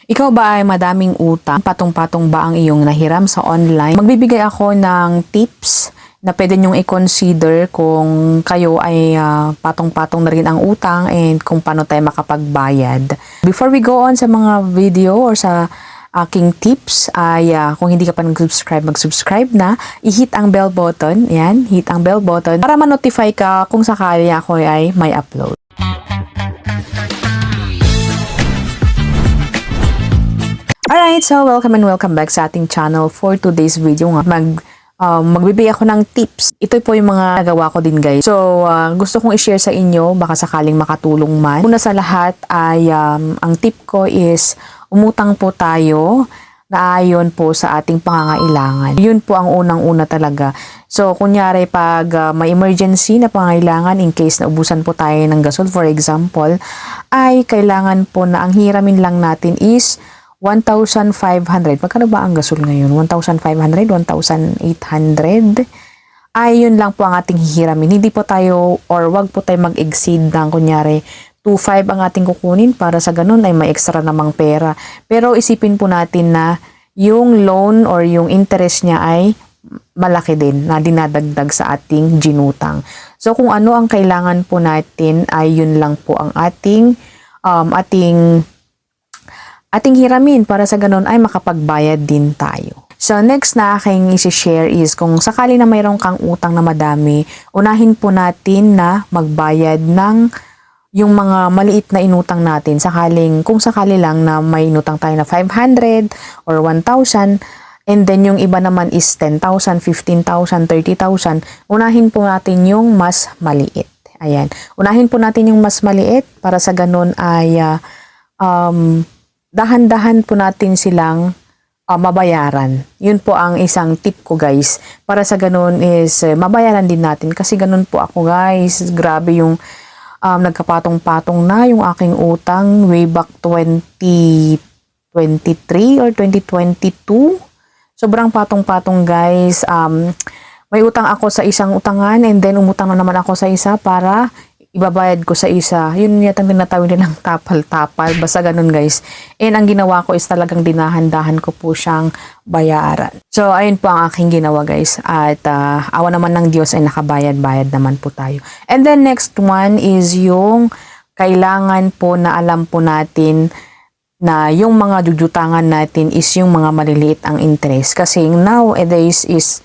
Ikaw ba ay madaming utang? Patong-patong ba ang iyong nahiram sa online? Magbibigay ako ng tips na pwede nyong i-consider kung kayo ay patong-patong na rin ang utang and kung paano tayo makapagbayad. Before we go on sa mga video or sa aking tips ay kung hindi ka pa nag-subscribe, mag-subscribe na. I-hit ang bell button. Yan, hit ang bell button para ma-notify ka kung sakali ako ay may upload. Alright, so welcome and welcome back sa ating channel. For today's video nga, magbibigay ako ng tips. Ito po yung mga nagawa ko din guys. So, gusto kong i-share sa inyo, baka sakaling makatulong man. Una sa lahat ay, ang tip ko is, umutang po tayo na ayon po sa ating pangangailangan. Yun po ang unang-una talaga. So, kunyari pag may emergency na pangangailangan in case na ubusan po tayo ng gasol, for example, ay kailangan po na ang hiramin lang natin is 1,500. Magkano ba ang gasol ngayon? 1,500? 1,800? Ay, yun lang po ang ating hihiramin. Hindi po tayo, or wag po tayo mag-exceed ng kunyari 2,500 ang ating kukunin para sa ganun ay may extra namang pera. Pero isipin po natin na yung loan or yung interest niya ay malaki din na dinadagdag sa ating ginutang. So, kung ano ang kailangan po natin ay yun lang po ang ating hiramin para sa ganun ay makapagbayad din tayo. So, next na aking isi-share is kung sakali na mayroon kang utang na madami, unahin po natin na magbayad ng yung mga maliit na inutang natin. Kung sakali lang na may inutang tayo na 500 or 1,000, and then yung iba naman is 10,000, 15,000, 30,000, unahin po natin yung mas maliit. Ayan. Unahin po natin yung mas maliit para sa ganun ay dahan-dahan po natin silang mabayaran. Yun po ang isang tip ko guys. Para sa ganun is mabayaran din natin. Kasi ganun po ako guys. Grabe yung nagkapatong-patong na yung aking utang way back 2023 or 2022. Sobrang patong-patong guys. May utang ako sa isang utangan and then umutang na naman ako sa isa para ibabayad ko sa isa. Yun yatang tinatawag nilang tapal-tapal. Basta ganun guys. And ang ginawa ko is talagang dinahan-dahan ko po siyang bayaran. So ayun po ang aking ginawa guys. At awa naman ng Diyos ay nakabayad-bayad naman po tayo. And then next one is yung kailangan po na alam po natin na yung mga jujutangan natin is yung mga maliliit ang interest. Kasi nowadays is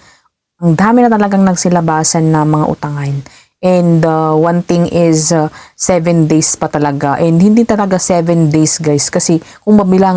ang dami na talagang nagsilabasan na mga utangan. And one thing is 7 days pa talaga. And hindi talaga 7 days guys. Kasi kung mabilangin